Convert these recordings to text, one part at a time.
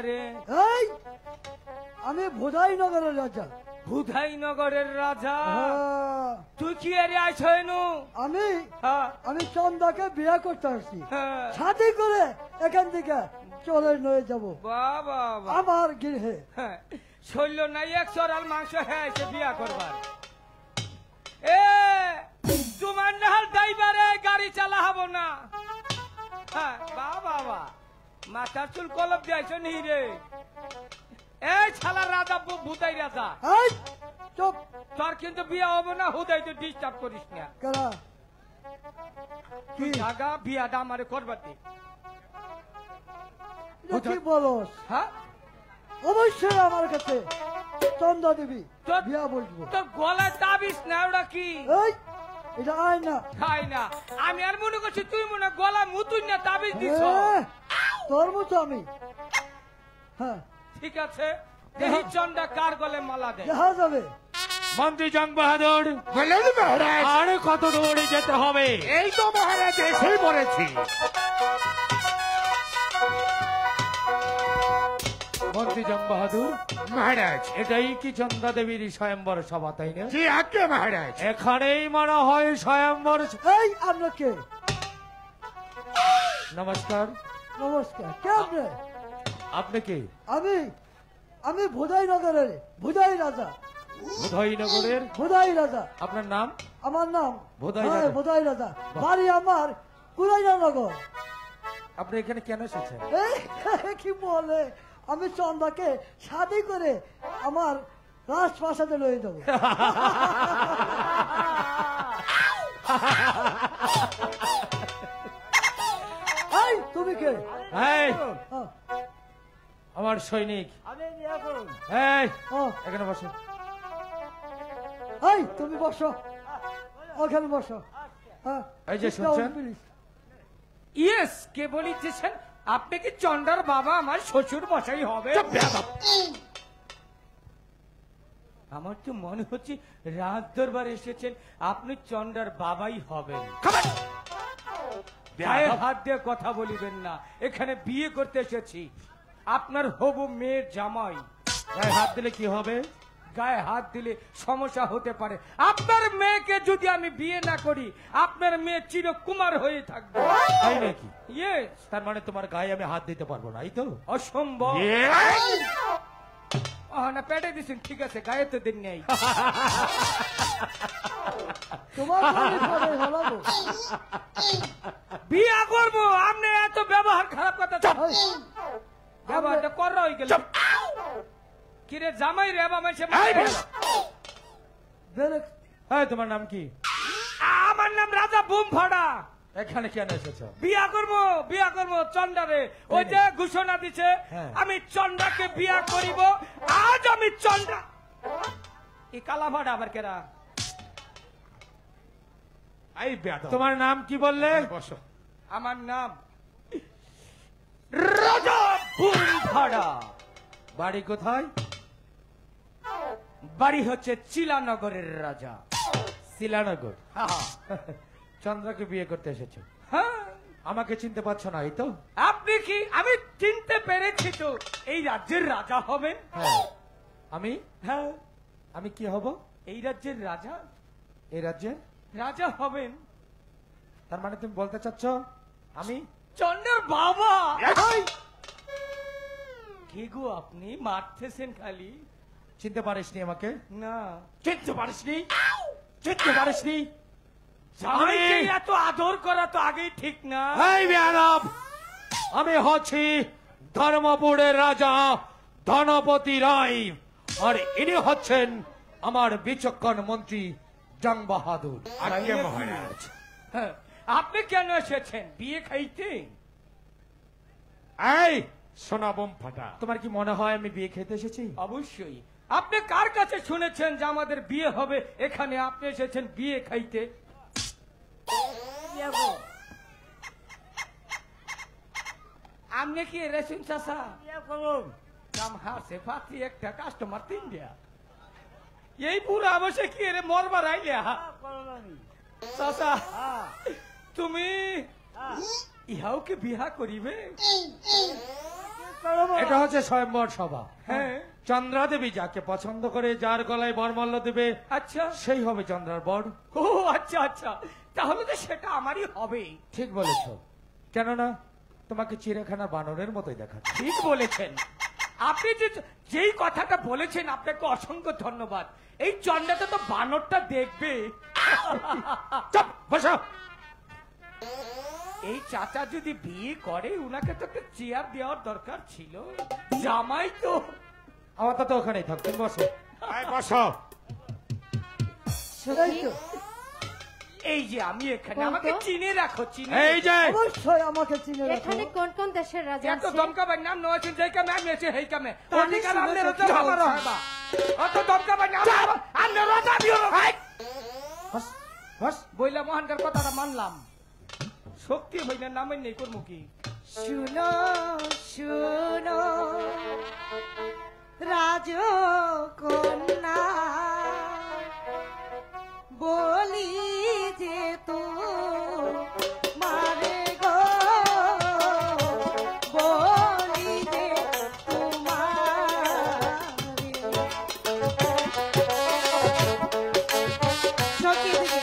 রে আমি ভোদাই নগরের রাজা। ভোদাই নগরের রাজা? তুই কি এরে আইছনু? আমি চন্দাকে বিয়ে করতে আসছি, সাথে করে এখান থেকে চলে নিয়ে যাব বাবা আমার গৃহে। শৈল নাই এক সরাল মাংস হ্যাঁ বিয়া করবার। এ তোমার নাহাল ড্রাইভারে গাড়ি চালা হব না। বাবা মাথার চুল কলপ দিয়েছ নি রে? এই ছালা রাজা ভুতাই রাজা, চুপ। তোর কিন্তু বিয়া হবো না, হুদাই তো ডিস্টার্ব করিস না। কি জাগা বিয়াটা আমারে করবাতে কি বলস? হ্যাঁ অবশ্যই আমার কাছে চন্দা দিবি, বিয়া বলবো। তোর গলায় তাবিস না ওটা কি? এটা আয় না, খাই না। আমি আর মনে করছি তুই মনে গলা মুতুই না তাবিজ দিছ। তোর মতো আমি। হ্যাঁ ঠিক আছে, দেখি চন্ডা কার গলে মালা দেয়। দেখা যাবে। মন্ত্রী জং বাহাদুর বললেন মহারাজ, আর কত দৌড়ে যেতে হবে? এই তো মহারাজ এসেই পড়েছি। মন্ত্রী জং বাহাদুর মহারাজ, এটাই কি চন্দা দেবীর স্বয়ম্বর সভা, তাই না? জি আজ্ঞে মহারাজ। এখানেই মনে হয় স্বয়ম্বর। এই আমরা কে? নমস্কার। নমস্কার। কে আপনি? আপনি কি? আমি ভোদাই নগরের ভোদাই রাজা। ভোদাই নগরের ভোদাই রাজা। আপনার নাম? আমার নাম ভোদাই রাজা। ভোদাই রাজা, বাড়ি আমার কুরাইনা নগর। আপনি এখানে কেন এসেছেন? কি বলে, আমি চন্দাকে শাদি করে আমার রাজপ্রাসাদে লয়ে দেবো। তুমি কে? আমার সৈনিক। এখানে বসো। তুমি বসো, ওখানে বসো। এই যে শুনছেন? ইয়েস, কে বলিতেছেন? আপনি কি চন্ডার বাবা আমার শ্বশুর মশাই হবে? আমার তো মনে হচ্ছে রাজ দরবারে এসেছেন, আপনি চন্ডার বাবাই হবেন। গায়ে হাত দিয়ে কথা বলিবেন না, এখানে বিয়ে করতে এসেছি, আপনার হবু মেয়ের জামাই। গায়ে হাত দিলে কি হবে? গায়ে হাত দিলে সমস্যা হতে পারে। আপনার মেয়েকে যদি আমি বিয়ে না করি, আপনার মেয়ে চিরকুমার হয়ে থাকবে। তাই নাকি? ইয়েস। তার মানে তোমার গায়ে আমি হাত দিতে পারবো না, এই তো? অসম্ভব। না পেটে দিচ্ছেন, ঠিক আছে, গায়ে তো দিন নেই। বিয়া করবো, আপনি এত ব্যবহার খারাপ কথা ব্যবহারটা কর হয়ে গেল। কিরে জামাই রে বাবা? তোমার নাম কি? আমার নাম রাজা বুম ফাড়া। এখানে কেন এসেছো? বিয়া করবো চন্ডারে। ওই যে ঘোষণা দিছে আমি চন্ডাকে বিয়া করিব। আজ আমি চন্ডা। এই কালা ভাড়া আবার কেরা? তোমার নাম কি বললে? বসো। আমার নাম রাজা বুম ফাড়া। বাড়ি কোথায়? বাড়ি হচ্ছে চিলানগরের রাজা। শিলানগর? চন্দ্রকে বিয়ে করতে এসেছো? হ্যাঁ। আমাকে চিনতে পারছো না, এই তো? আপনি কি? আমি চিনতে পেরেছি তো, এই রাজ্যের রাজা হবেন। আমি? হ্যাঁ। আমি কি হব? এই রাজ্যের রাজা। এই রাজ্যের রাজা হবেন? তার মানে তুমি বলতে চাচ্ছ আমি চন্দ্রের বাবা? কি গো আপনি মারতেছেন খালি? চিনতে পারিসনি আমাকে? না। চিনতে পারিসনি? চিনতে পারিসনি? জামাইকে এত আদর করা তো আগেই ঠিক না। আমি হচ্ছি ধর্মপুরের রাজা ধনপতি রায়, আর ইনি হচ্ছেন আমার বিচক্ষণ মন্ত্রী জং বাহাদুর। আজ্ঞে মহারাজ। আপনি কেন এসেছেন? বিয়ে খাইতে? এই সোনা বোম ফাটা, তোমার কি মনে হয় আমি বিয়ে খেতে এসেছি? অবশ্যই। আপনি কার কাছে শুনেছেন যে আমাদের বিয়ে হবে? এখানে আপনি এসেছেন বিয়ে খাইতে। আপনি কি রেশন চাষা? একটা কাস্টমার তিন দিয়া এই পুরো অবশ্য কি রে মরবার আইলে চাষা তুমি ইহাও কি বিহা করিবে? এটা হচ্ছে স্বয়ম্বর সভা। হ্যাঁ চন্দ্রা দেবী যাকে পছন্দ করে, যার গলায় বরমাল্য দেবে, আচ্ছা সেই হবে চন্দ্রার বর। ও আচ্ছা আচ্ছা, তাহলে তো সেটা আমারই হবে। ঠিক বলেছ, কেননা তোমাকে চিড়িয়াখানা বানরের মতোই দেখাচ্ছে। ঠিক বলেছেন আপনি, যেই কথাটা বলেছেন আপনাকে অসংখ্য ধন্যবাদ। এই চন্ডাটা তো বানরটা দেখবে। চুপ বসো। এই চাচা যদি বিয়ে করে উনাকে তো একটা চেয়ার দেওয়ার দরকার ছিল, জামাই তো। আমার তো ওখানেই থাক, তুমি বসো। বসো। এই তো, এই যে আমি এখানে, কোন আমাকে তো? চিনে রাখো, চিনে। এই যে অবশ্যই আমাকে চিনে রাখো। এখানে কোন কোন দেশের রাজা এত আছে? দমকাবার নাম নয়, যেই কামে আমি আছি সেই কামে তাহলে অধিকার শুনে আমনের তো হতে কি আমার হবে? হবে। অত দমকাবার নাম আমনের রাজা বিয়ে হয়। বস, বস। বইলা মহানকার কথাটা মানলাম, শক্তি হইলে নামের নেই করবো কি। শুনো শুনো রাজকন্যা বলি যে তো মারে গো, বলি যে তোমারে সখী দিকে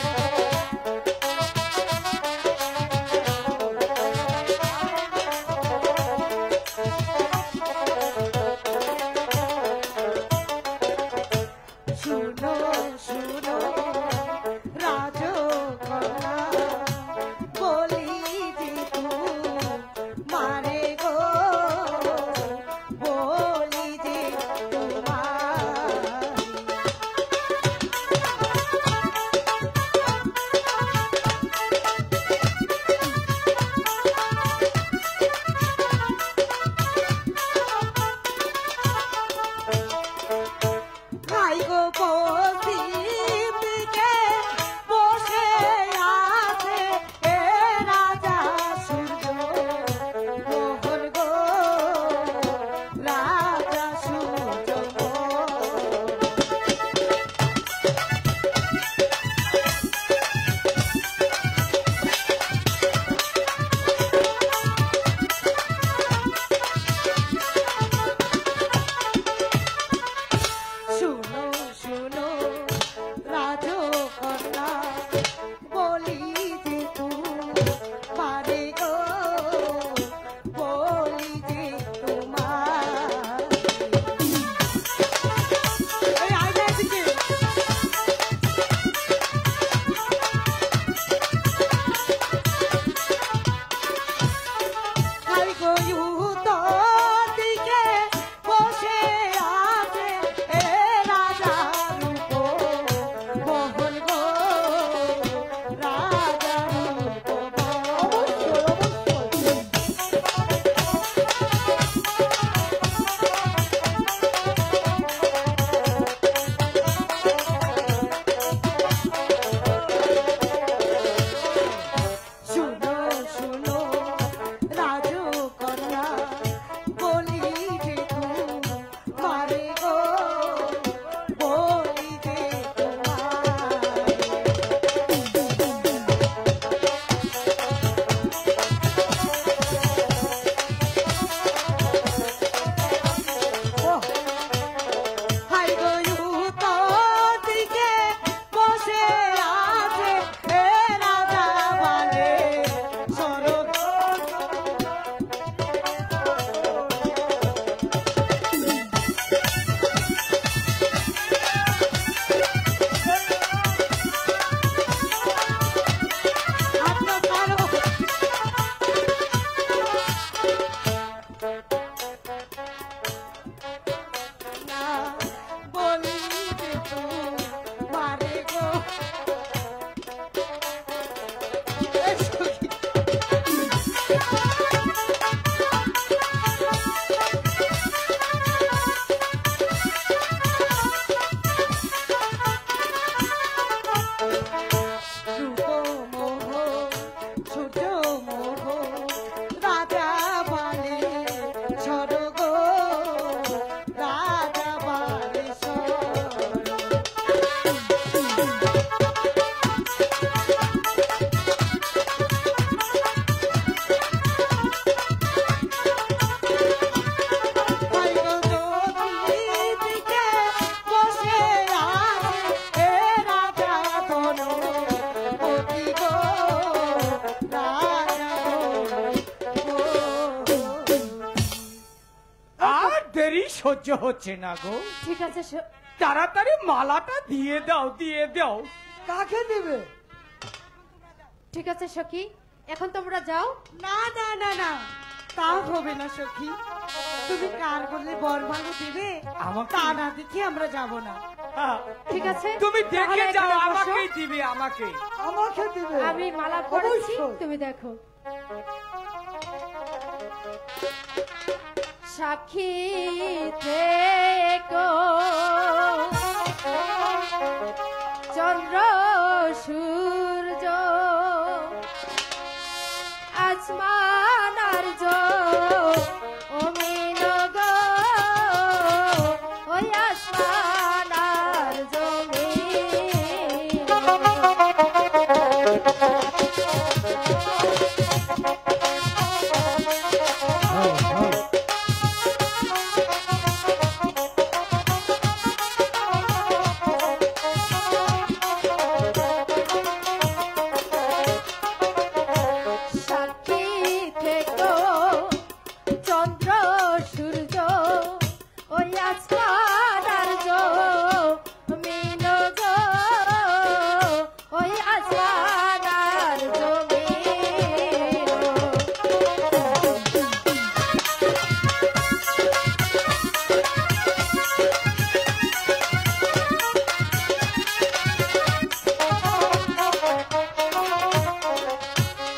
দেরি সহ্য হচ্ছে না গো, ঠিক আছে তাড়াতাড়ি মালাটা দিয়ে দাও, দিয়ে দাও। কাকে দিবে? ঠিক আছে সখী, এখন তোমরা যাও। না না না না, তা হবে না সখী। তুমি কার বললে বরমাগো দেবে, আমাকে? তা না দেখে আমরা যাব না। হ্যাঁ, ঠিক আছে তুমি তাহলে দেখে যাও, এখানে বসো। আমাকেই দিবে, আমাকে। আমাকে দিবে? আমি মালা পড়েছি, অবশ্যই। তুমি দেখো। সাক্ষী থেকো চন্দ্র সূর্য আসমান আরজ অমিন গো, ওই আসমান আর জমিন। সাক্ষী থেকো চন্দ্র সূর্য ওই আসমান আর জমিন গো, ওই আসমান আর জমিন।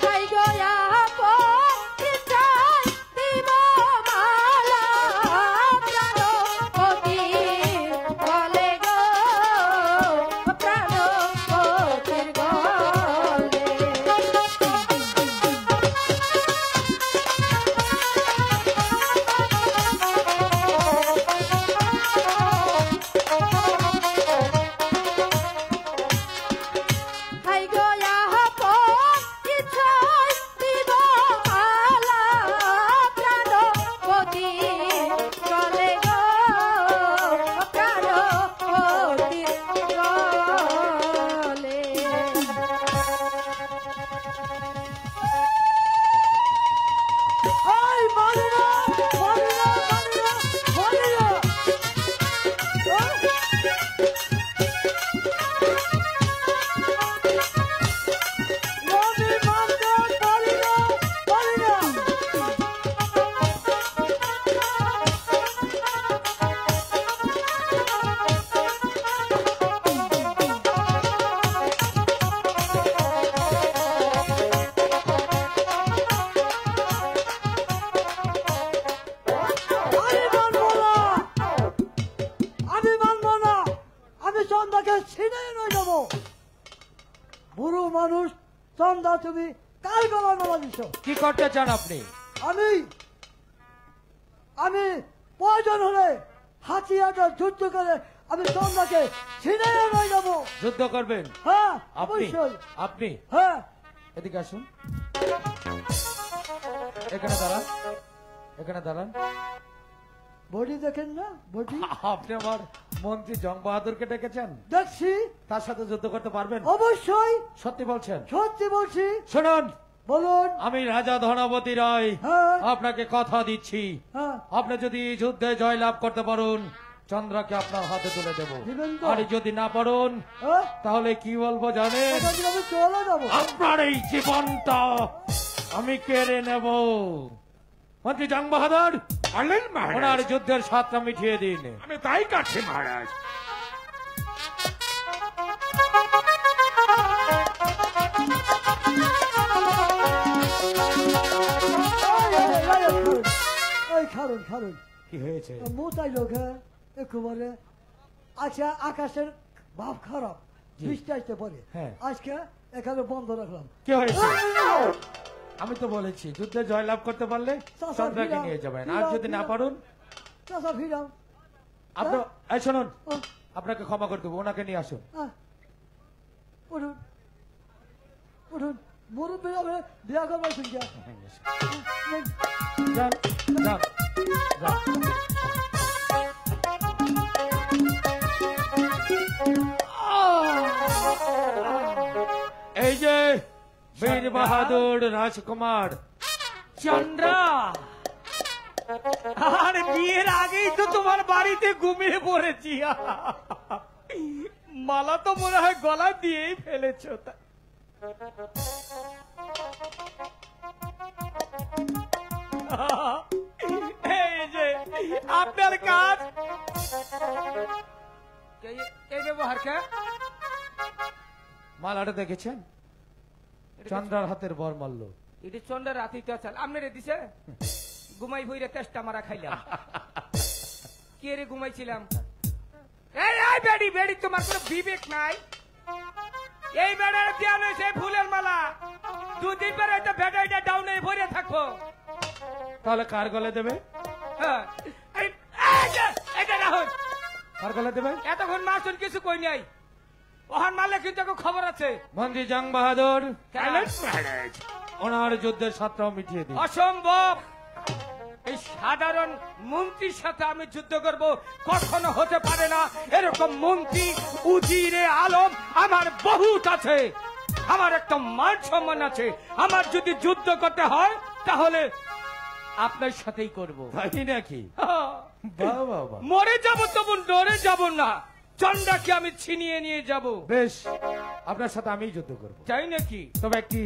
হাই গয়া পতিতাই দিব মালা প্রাণপতি বলে গো, প্রাণপতির গলে। হাই গয়া পতিতাই দিব মালা প্রাণপতি বলে গো, প্রাণপতির গলে। এই মালিরা, মালিরা, মালিরা, মালিরা। নবী মামদাদ মালিরা, মালিরা। আমি মানবো না, আমি মানবো না, আমি চন্দাকে ছিনে নিয়ে যাবো। বুড়ো মানুষ চন্দা, তুমি কার গলায় মালা দিছ? কি করতে চান আপনি? আমি আমি প্রয়োজন হলে হাতিয়ার যুদ্ধ করে আমি চন্দাকে ছিনে নিয়ে যাবো। যুদ্ধ করবেন হ্যাঁ আপনি? অবশ্যই। আপনি হ্যাঁ এদিকে আসুন, এখানে দাঁড়ান, এখানে দাঁড়ান। বডি দেখেন না বডি? আপনি আমার মন্ত্রী জং বাহাদুরকে ডেকেছেন, দেখছি। তার সাথে যুদ্ধ করতে পারবেন? অবশ্যই সত্যি বলছেন? সত্যি বলছি। শুনুন, বলুন। আমি রাজা ধনপতি রায় হ্যাঁ। আপনাকে কথা দিচ্ছি, হ্যাঁ আপনি যদি যুদ্ধে জয়লাভ করতে পারেন চন্দ্রকে আপনার হাতে তুলে দেব, দিবেন তো? আর যদি না পারেন হ্যাঁ? তাহলে কি বলবো জানেন? এখান থেকে আমি চলে যাবো। আপনার এই জীবনটা আমি কেড়ে নেব। মন্ত্রী জং বাহাদুর, বলেন ওনার মহারাজ। যুদ্ধের স্বাদটা মিটিয়ে দিন। আমি তাই কাছে মহারাজ। এই খারুন খারুন কি হয়েছে? মোতাই লোক একেবারে আচ্ছা আকাশের ভাব খারাপ, জি। বৃষ্টি আসতে পারে। হ্যাঁ। আজকে এখানে বন্ধ রাখলাম। কি হয়েছে? আমি তো বলেছি যুদ্ধে জয়লাভ করতে পারলে চাচা, চন্দ্রকে ফিরাও, নিয়ে যাবেন, আর ফিরাও, যদি না ফিরাও। পারেন চাচা ফিরাম। আপনি এই শুনুন, ও, আপনাকে ক্ষমা করে দেবো, ওনাকে নিয়ে আসুন। উঠুন উঠুন, মুরব্বী হবে বিয়া করবার শুনছে। যান, যান, যান। এই যে বীর বাহাদুর রাজকুমার চন্দ্রা, আরে বিয়ের আগেই তো তোমার বাড়িতে ঘুমিয়ে পড়েছি। মালা তো মনে হয় গলা দিয়েই ফেলেছো। এই যে আপনার কাজ, এই যে বহারকা মালাটা দেখেছেন? চন্দ্রার হাতের বরমাল্য। এটি চন্দ্রের রাতি তো চাল আপনারে দিছে। ঘুমাই ভইরে তেষ্টা মারা খাইলাম। কে রে ঘুমাইছিলাম? এই এই বেডি বেডি, তোমার কোনো বিবেক নাই? এই বেড়ার ধ্যান হয়েছে ফুলের মালা। দুদিন পরে একটা বেডাইটা ডাউনে ভরে থাকো। তাহলে কার গলে দেবে? হ্যাঁ, এই যে রাহুল, কার গলে দেবে? এতক্ষণ মাসুন কিছু কই নাই। ওহান মালে কিন্তু একটা খবর আছে। মন্ত্রী জং বাহাদুর Silence, মহারাজ। ওনার যুদ্ধের সাতটাও মিটিয়ে দিন। অসম্ভব। এই সাধারণ মন্ত্রীর সাথে আমি যুদ্ধ করব, কখনো হতে পারে না। এরকম মন্ত্রী উজিরে আলম আমার বহুত আছে। আমার একটা মান সম্মান আছে। আমার যদি যুদ্ধ করতে হয় তাহলে আপনার সাথেই করব। তাই নাকি? বাহ বাহ বাহ। মরে যাব তবু ডরে যাব না। চন্দ্রাকে আমি ছিনিয়ে নিয়ে যাব। বেশ, আপনার সাথে আমি যুদ্ধ করব। তাই নাকি? তবে একটি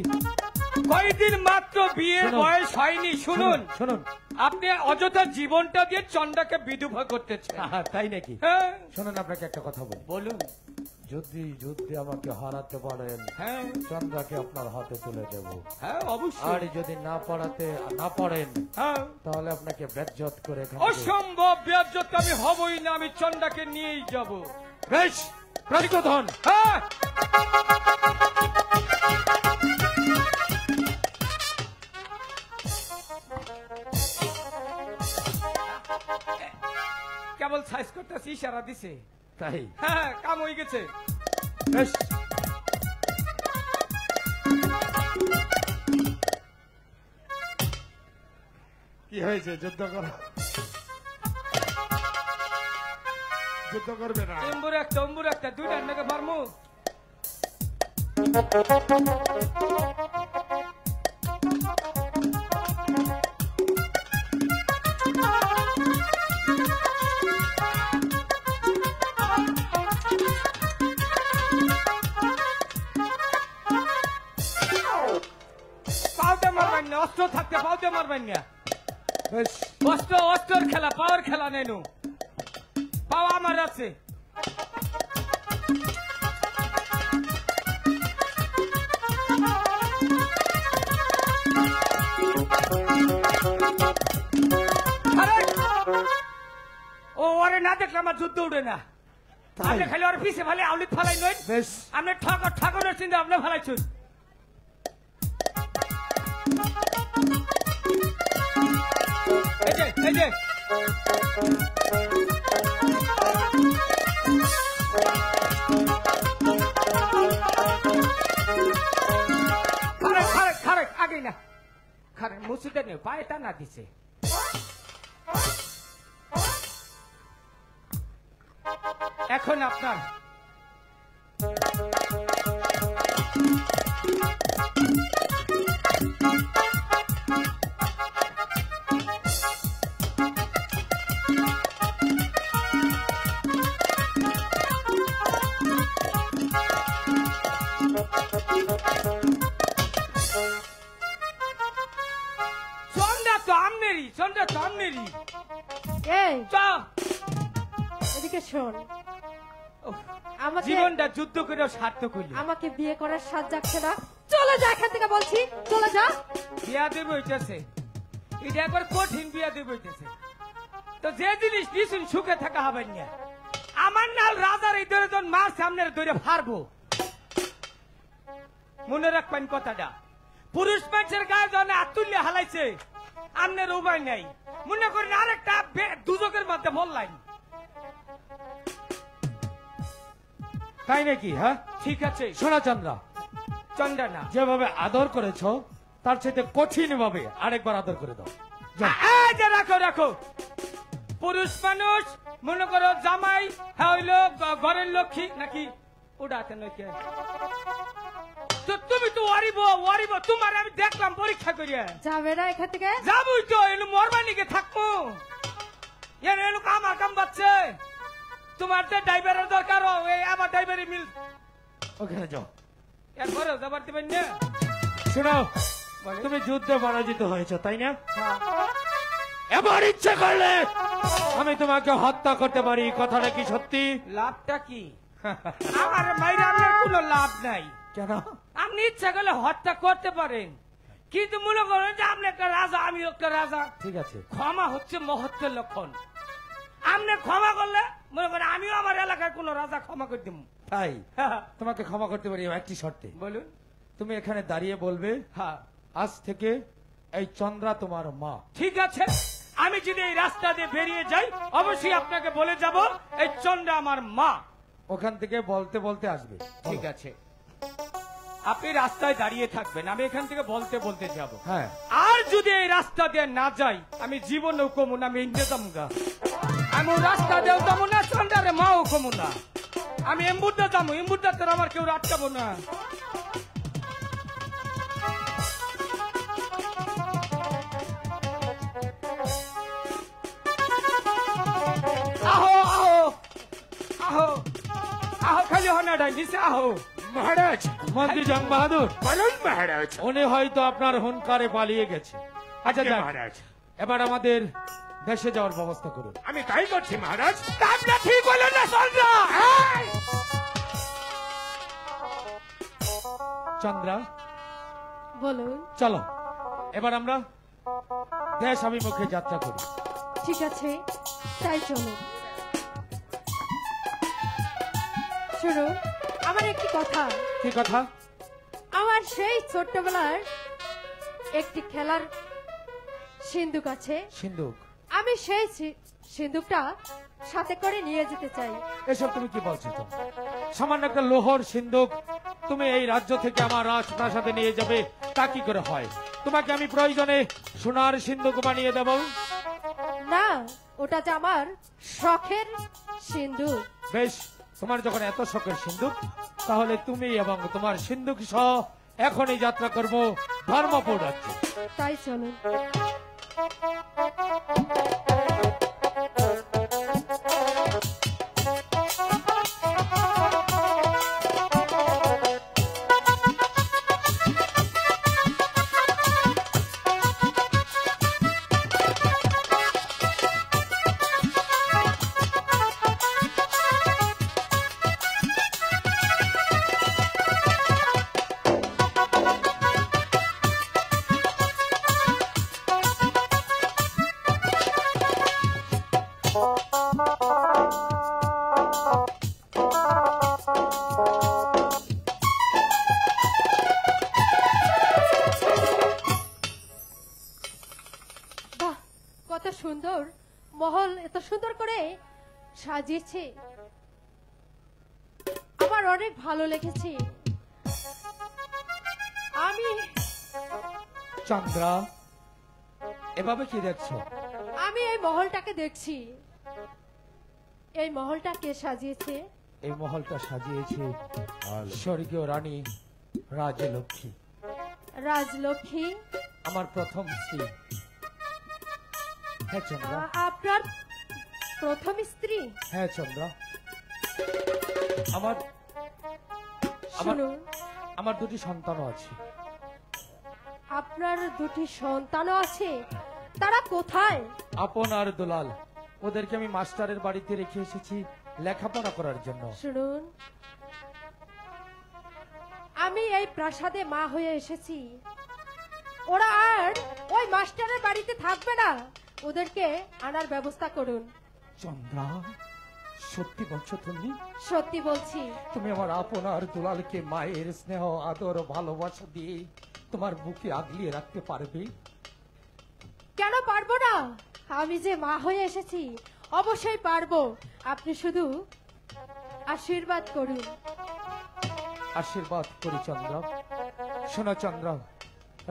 কয়দিন মাত্র বিয়ের শুনুন। বয়স হয়নি। শুনুন, শুনুন। আপনি অযথা জীবনটা দিয়ে চন্দ্রাকে বিধবা করতেছেন। তাই নাকি? হ্যাঁ, শুনুন, আপনাকে একটা কথা বলি। বলুন। যদি যুদ্ধে আমাকে হারাতে পারেন, হ্যাঁ চন্দ্রাকে আপনার হাতে তুলে দেব। হ্যাঁ আর অবশ্যই। যদি না পারেন হ্যাঁ, তাহলে আপনাকে বেজ্জত করে এখান থেকে- অসম্ভব বেয়াজ্জত আমি হবই না। আমি চন্দ্রাকে নিয়েই যাব। বেশ, প্রস্তুত হন। হ্যাঁ, কেবল সাইজ করতেছি, ইশারা দিছে। তাই? হ্যাঁ, কাম হয়ে গেছে। বেশ, কি হয়েছে? যুদ্ধ করো। যুদ্ধ করবে না? অম্বুর একটা দুইটার নাকি মারমু। পাউতে মারবেন না, অস্ত্র থাকতে পাউতে মারবেন না। বেশ, অস্ত্রের খেলা, পাওয়ার খেলা নেনু। পাওয়া আমার আছে। আরে! ও ওরে না দেখলে আমার যুদ্ধ উঠে না। তাই? আপনি খালি ওর পিছে ভালে আউলিত ফালাই নই। বেশ, আপনি ঠাকুরের চিন্তা আপনি ফালাইছুন। এই যে খারে আগে না, খারে মুসুদে নেই, পায়ে টানা দিছে। এখন আপনার চন্দ্রা তো আমনেরই। এই চা এদিকে শোন, আমাকে জীবনটা যুদ্ধ করে সার্থক হইল। আমাকে বিয়ে করার সাজ যাচ্ছে না। চলে যা এখান থেকে বলছি, চলে যা। বিয়া দেবে হইতেছে, এটা একবার কঠিন বিয়া দেবে হইতেছে। তো যে জিনিস নিশুন সুখে থাকা হবে না। আমার নাল রাজার এই ধরে জন মার সামনে ধরে ফারবো। মনে রাখবেন কথাটা। পুরুষ মানুষের গায়ে জন আতুল্য হালাইছে, আমনের উপায় নাই। মনে করেন আরেকটা দুজকের মধ্যে বললাম। তাই নাকি? হ্যাঁ, ঠিক আছে, সোনা চন্দ্রা, চন্দ্রা না, যেভাবে আদর করেছ তার চাইতে কঠিন ভাবে আরেকবার আদর করে দাও। যাও। এই যে রাখো রাখো। পুরুষ মানুষ মনে করো জামাই, হ্যাঁ হইলো ঘরের লক্ষ্মী নাকি উড়াতে নইকে। তো তুমি তো ওয়ারিব তোমার আমি দেখলাম পরীক্ষা করিয়া যাবে না এখান থেকে? যাবই তো এলো মরবানিকে থাকবো এলো আমার কাম বাচ্চে তোমার যে ড্রাইভারের দরকার এই আবার ড্রাইভারি মিল ওখানে যাও। এরপরেও যাবার দিবেন না শোনো, বলে। তুমি যুদ্ধে পরাজিত হয়েছে তাই না? এবার ইচ্ছে করলে আমি তোমাকে হত্যা করতে পারি, কথাটা কি সত্যি? লাভটা কি আমার মাইরে আপনার কোনো লাভ নাই কেন? আপনি ইচ্ছা করলে হত্যা করতে পারেন কিন্তু মনে করেন যে আপনি একটা রাজা আমি একটা রাজা ঠিক আছে, ক্ষমা হচ্ছে মহত্বের লক্ষণ আপনি ক্ষমা করলে মনে করেন আমিও আমার এলাকার কোন রাজা ক্ষমা করে দিব তাই তোমাকে ক্ষমা করতে পারি একটি শর্তে। বলুন তুমি এখানে দাঁড়িয়ে বলবে হ্যাঁ আজ থেকে এই চন্দ্রা তোমার মা। ঠিক আছে আমি যদি এই রাস্তা দিয়ে বেরিয়ে যাই অবশ্যই আপনাকে বলে যাব এই চন্দ্রা আমার মা ওখান থেকে বলতে বলতে আসবে। ঠিক আছে আপনি রাস্তায় দাঁড়িয়ে থাকবেন আমি এখান থেকে বলতে বলতে যাব হ্যাঁ, আর যদি এই রাস্তা দিয়ে না যাই আমি জীবনেও কমু না আমি ইন্ডিয়া যামুগা আমি ওই রাস্তা দিয়েও যাবো না চন্দ্রারে মাও কমু না আমি এম্বুরদা যাবো এম্বুরদা তোর আমার কেউ আটকাবো না আহো আহো আহো আহো খালি হনাডাই নিচে আহো মহারাজ মন্ত্রী জং বাহাদুর বলুন মহারাজ। উনি হয়তো আপনার হুনকারে পালিয়ে গেছে। আচ্ছা আজ্ঞে যাক, মহারাজ, এবার আমাদের দেশে যাওয়ার ব্যবস্থা করুন। আমি তাই করছি মহারাজ। আপনি ঠিক বলেন না চন্দ্রা চন্দ্রা বলুন। চলো এবার আমরা দেশ অভিমুখে যাত্রা করি। ঠিক আছে, তাই চলো। শুনো, আমার একটি কথা। কি কথা? আমার সেই ছোট্টবেলার একটি খেলার সিন্দুক আছে, সিন্ধুক? আমি সেই সিন্দুকটা সাথে করে নিয়ে যেতে চাই। এসব তুমি কি বলছো? তো সামান্য একটা লোহর সিন্ধুক তুমি এই রাজ্য থেকে আমার রাজপ্রাসাদে নিয়ে যাবে, তা কি করে হয়? তোমাকে আমি প্রয়োজনে সোনার সিন্ধুক বানিয়ে দেব। না, ওটা যে আমার শখের সিন্দুক। বেশ, তোমার যখন এত শখের সিন্ধুক, তাহলে তুমি এবং তোমার সিন্ধুক সহ এখনই যাত্রা করব ধর্মপুর রাজ্যে। তাই চলুন। বাহ, কত সুন্দর মহল, এত সুন্দর করে সাজিয়েছে, আমার অনেক ভালো লেগেছে। আমি চন্দ্রা, এভাবে কি দেখছো? আমি এই মহলটাকে দেখছি। এই মহলটা কে সাজিয়েছে? এই মহলটা সাজিয়েছে স্বর্গীয় রানী রাজলক্ষ্মী, রাজলক্ষ্মী। আমার প্রথম স্ত্রী। হ্যাঁ চন্দ্রা, আপনার প্রথম স্ত্রী? হ্যাঁ চন্দ্রা। আমার আমার শুনুন, আমার দুটি সন্তানও আছে। আপনার দুটি সন্তানও আছে? তারা কোথায়? আপন আর দুলাল, ওদেরকে আমি মাস্টারের বাড়িতে রেখে এসেছি লেখাপড়া করার জন্য। শুনুন, আমি এই প্রাসাদে মা হয়ে এসেছি, ওরা আর ওই মাস্টারের বাড়িতে থাকবে না, ওদেরকে আনার ব্যবস্থা করুন। চন্দ্রা, সত্যি বলছো তুমি? সত্যি বলছি। তুমি আমার আপন আর দুলালকে মায়ের স্নেহ আদর ভালোবাসা দিয়ে তোমার বুকে আগলিয়ে রাখতে পারবে? কেন পারবো না? আমি যে মা হয়ে এসেছি, অবশ্যই পারবো। আপনি শুধু আশীর্বাদ করুন। আশীর্বাদ করি চন্দ্র। শোনো চন্দ্র,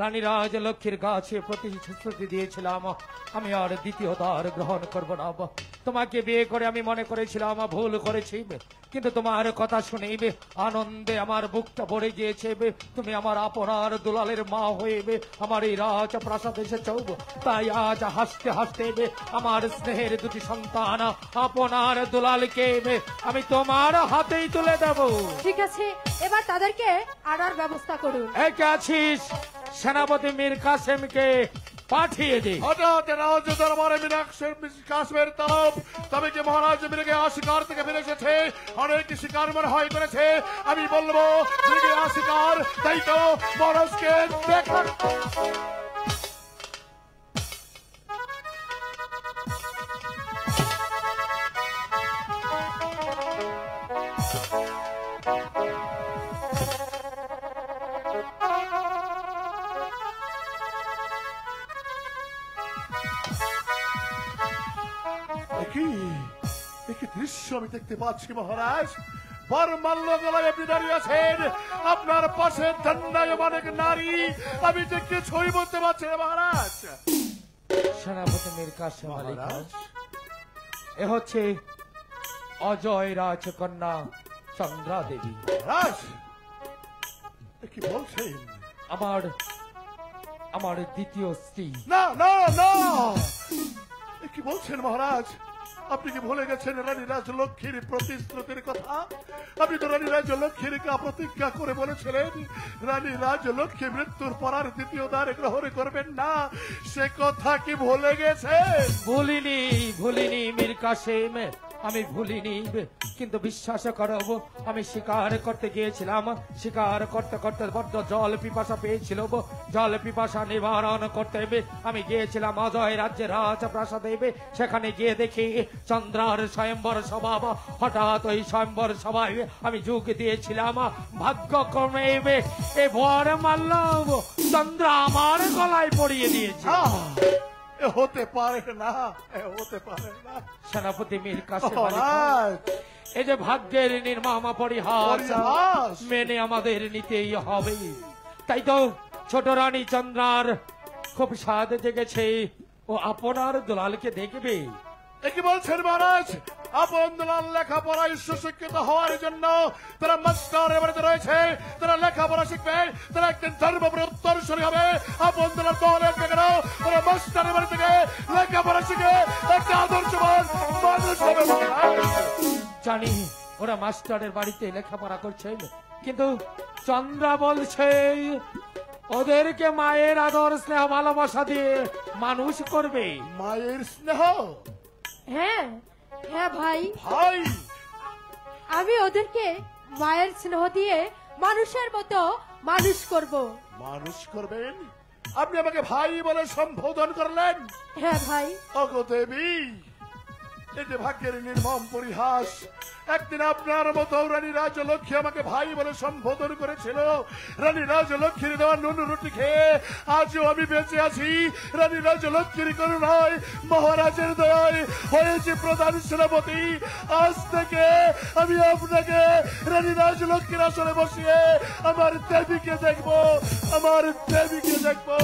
রানী রাজলক্ষ্মীর কাছে প্রতিশ্রুতি দিয়েছিলাম আমি আর দ্বিতীয় দ্বার গ্রহণ করব না, তোমাকে বিয়ে করে আমি মনে করেছিলাম ভুল করেছি, কিন্তু তোমার কথা শুনে আনন্দে আমার বুকটা ভরে গিয়েছে। তুমি আমার আপনার দুলালের মা হয়ে আমার এই রাজ প্রাসাদ এসেছ, তাই আজ হাসতে হাসতে আমার স্নেহের দুটি সন্তান আপনার দুলালকে আমি তোমার হাতেই তুলে দেব। ঠিক আছে, এবার তাদেরকে আনার ব্যবস্থা করুন। একে আছিস সেনাপতি মীর কাসেমকে পাঠিয়ে দে। হঠাৎ রাজ দরবারে মীনাক্ষীর কাশ্মীর তরফ, তবে কি মহারাজ মৃগে শিকার থেকে ফিরে এসেছে, অনেক শিকার মনে হয় করেছে। আমি বলবো মৃগে শিকার, তাই তো মহারাজকে দেখা। একই দৃশ্য আমি দেখতে পাচ্ছি মহারাজ। বরমাল্য গলায় আপনি দাঁড়িয়ে আছেন, আপনার পাশে দণ্ডায়মান অনেক নারী। আমি যে কিছুই বলতে পারছি না মহারাজ। সেনাপতি মীর কাসেম আলী খান, মহারাজ, এ হচ্ছে অজয় রাজকন্যা চন্দ্রা দেবী। মহারাজ, এ কি বলছেন? আমার দ্বিতীয় স্ত্রী। না না না, এ কি বলছেন মহারাজ? আপনি কি ভুলে গেছেন রানী রাজলক্ষ্মীর প্রতিশ্রুতির কথা? আপনি তো রানী রাজলক্ষ্মীকে প্রতিজ্ঞা করে বলেছিলেন রানী রাজলক্ষ্মী মৃত্যুর পর আর দ্বিতীয় দ্বার গ্রহণ করবেন না। সে কথা কি ভুলে গেছে? ভুলিনি মীর কাসেম, আমি ভুলিনি, কিন্তু বিশ্বাস করব আমি শিকার করতে গিয়েছিলাম। শিকার করতে করতে বড্ড জল পিপাসা পেয়েছিল। জল পিপাসা নিবারণ করতে আমি গিয়েছিলাম অজয় রাজ্যের রাজপ্রাসাদে। সেখানে গিয়ে দেখি চন্দ্রার স্বয়ম্বর সভা। হঠাৎ ওই স্বয়ম্বর সভায় আমি যোগ দিয়েছিলাম। ভাগ্যক্রমে এ ভর মাল্য চন্দ্র আমার গলায় পড়িয়ে দিয়েছে। এ হতে পারে না, এ হতে পারে না। সেনাপতি মীর কাসেম আলী খান, মহারাজ, এই যে ভাগ্যের নির্মম পরিহাস মেনে আমাদের নিতেই হবে। তাই তো ছোট রানী চন্দ্রার খুব স্বাদ জেগেছে, ও আপনার দুলালকে দেখবে। কি বলছেন মহারাজ? আপন দুলাল লেখাপড়ায় সুশিক্ষিত হওয়ার জন্য তারা মাস্টার এবারে রয়েছে, তারা লেখাপড়া শিখবে, তারা একদিন ধর্মপুরে উত্তরসূরি হবে। আপন দুলাল দলের কেন ওরা মাস্টার এবারে থেকে লেখাপড়া শিখে একটা আদর্শবান মানুষ হবে। জানি ওরা মাস্টারের বাড়িতে লেখাপড়া করছে, কিন্তু চন্দ্রা বলছে ওদেরকে মায়ের আদর স্নেহ ভালোবাসা দিয়ে মানুষ করবে। মায়ের স্নেহ? হ্যাঁ হ্যাঁ ভাই, ভাই, আমি ওদেরকে মায়ের স্নেহ দিয়ে মানুষের মতো মানুষ করব। মানুষ করবেন? আপনি আমাকে ভাই বলে সম্বোধন করলেন? হ্যাঁ ভাই। ওগো দেবী, এই যে ভাগ্যের নির্মম পরিহাস। একদিন আপনার মতো রানী রাজলক্ষ্মী আমাকে ভাই বলে সম্বোধন করেছিল। রানী রাজলক্ষ্মীর দেওয়া নুন রুটি খেয়ে আজও আমি বেঁচে আছি। রানী রাজলক্ষ্মীর করুণায়, মহারাজের দয়ায় হয়েছে প্রধান সেনাপতি। আজ থেকে আমি আপনাকে রানী রাজলক্ষ্মীর আসনে বসিয়ে আমার দেবীকে দেখবো, আমার দেবীকে দেখবো,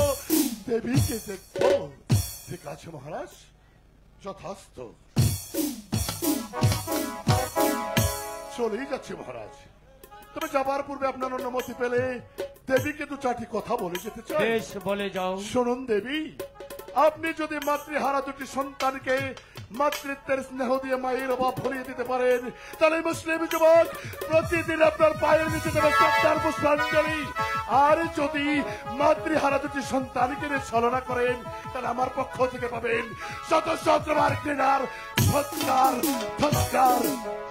দেবীকে দেখবো। ঠিক আছে মহারাজ, যথাস্থ। চলেই যাচ্ছে মহারাজ, তবে যাবার পূর্বে আপনার অনুমতি পেলে দেবীকে দু চারটি কথা বলে যেতে চাই। বেশ, বলে যাও। শুনুন দেবী, আপনি যদি মাতৃহারা দুটি সন্তানকে মাতৃত্বের স্নেহ দিয়ে মায়ের অভাব ভরিয়ে দিতে পারেন, তাহলে মুসলিম যুবক প্রতিদিন আপনার পায়ের নিচে দেবে শ্রদ্ধার পুষ্পাঞ্জলি। আর যদি মাতৃহারা দুটি সন্তানকে ছলনা করেন, তাহলে আমার পক্ষ থেকে পাবেন শত শতবার ঘৃণার সৎকার, সৎকার,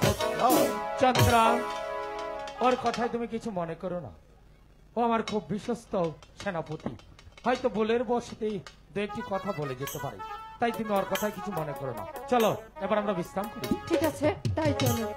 সৎকার। চন্দ্রা, ওর কথায় তুমি কিছু মনে করো না। ও আমার খুব বিশ্বস্ত সেনাপতি। হয়তো ভুলের বসতে দু একটি কথা বলে যেতে পারে, তাই তুমি ওর কথায় কিছু মনে করো না। চলো এবার আমরা বিশ্রাম করি। ঠিক আছে, তাই চলো।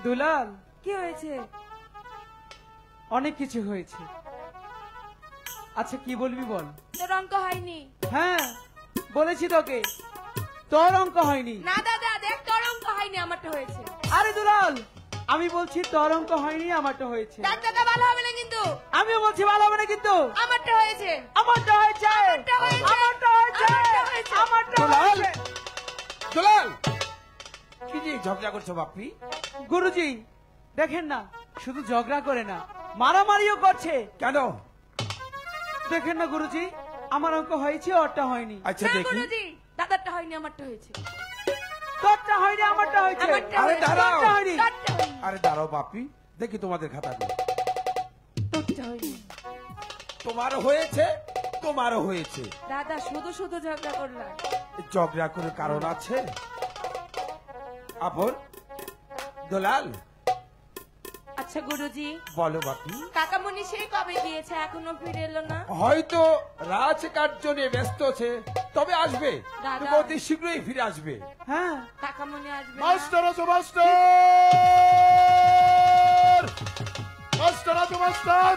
দুলাল, কি হয়েছে? অনেক কিছু হয়েছে। আচ্ছা কি বলবি বল। তোর অঙ্ক হয়নি। হ্যাঁ বলেছি তোকে, তোর অঙ্ক হয়নি। না দাদা দেখ, তোর অঙ্ক হয়নি, আমারটা হয়েছে। আরে দুলাল, আমি বলছি তোর অঙ্ক হয়নি, আমারটা হয়েছে। দেখ দাদা, ভালো হবে না কিন্তু। আমিও বলছি ভালো হবে না কিন্তু। আমারটা হয়েছে। আমারটা হয়েছে, আমারটা হয়েছে। আমারটা হয়েছে, আমারটা হয়েছে। আমারটা দুলাল, হয়েছে। দুলাল, কি যে ঝগড়া করছো বাপি? গুরুজি দেখেন না, শুধু ঝগড়া করে না, মারামারিও করছে। কেন? দেখেন না গুরুজি, আমার অঙ্ক হয়েছে, ওরটা হয়নি। আচ্ছা না দেখি। গুরুজি, দাদারটা হয়নি, আমারটা হয়েছে। তোরটা হয়নি, আমারটা হয়েছে। আমারটা আরে হয়েছে। দাঁড়াও। তোরটা হয়নি। তোরটা হয়নি। আরে দাঁড়াও বাপি, দেখি তোমাদের খাতাগুলো। তোরটা হয়নি। তোমারও হয়েছে, তোমারও হয়েছে। দাদা শুধু শুধু ঝগড়া করলাম। ঝগড়া করে কারণ আছে? আপন দুলাল, আচ্ছা গুরুজি, বলো বাপি। কাকামণি সেই কবে গিয়েছে, এখনো ফিরে এলো না? হয়তো রাজকার্য নিয়ে ব্যস্ত আছে, তবে আসবে। দাদা। তুমি অতি শীঘ্রই ফিরে আসবে। হ্যাঁ কাকামণি আসবে না? মাস্টার আছো মাস্টার, মাস্টার আছো মাস্টার।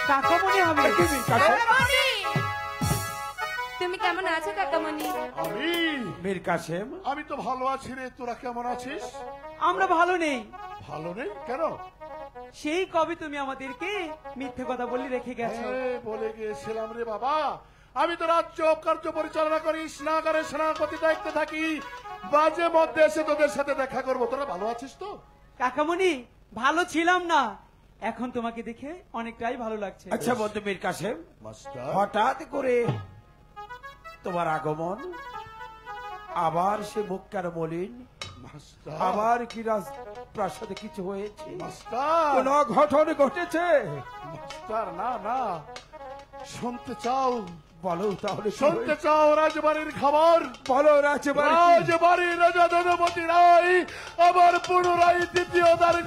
কাকামণি হবে। কাকামণি! তুমি কেমন আছো কাকামণি? আমি মীর কাসেম, আমি তো ভালো আছি রে, তোরা কেমন আছিস? আমরা ভালো নেই। ভালো নেই কেন? সেই কবে তুমি আমাদেরকে মিথ্যে কথা বললি রেখে গেছো। বলে গিয়েছিলাম রে বাবা, আমি তো রাজ্য কার্য পরিচালনা করি, স্নাগারে সেনাপতি দায়িত্বে থাকি, মাঝে মধ্যে এসে তোদের সাথে দেখা করবো। তোরা ভালো আছিস তো? কাকামণি ভালো ছিলাম না, এখন তোমাকে দেখে অনেকটাই ভালো লাগছে। আচ্ছা বন্ধু মীর কাসেম, মাস্টার হঠাৎ করে তোমার আগমন, আবার সে মুখ কেন মলিন? মাস্টার আবার কি রাজ প্রাসাদে কিছু হয়েছে? মাস্টার কোন ঘটন ঘটেছে? মাস্টার না না, শুনতে চাও? বলো তাহলে কি শুনতে হয়েছে? চাও রাজবাড়ির খবর? বলো রাজবাড়ি। রাজবাড়ির রাজা ধনপতি রায় আবার পুনরায় দ্বিতীয় দ্বার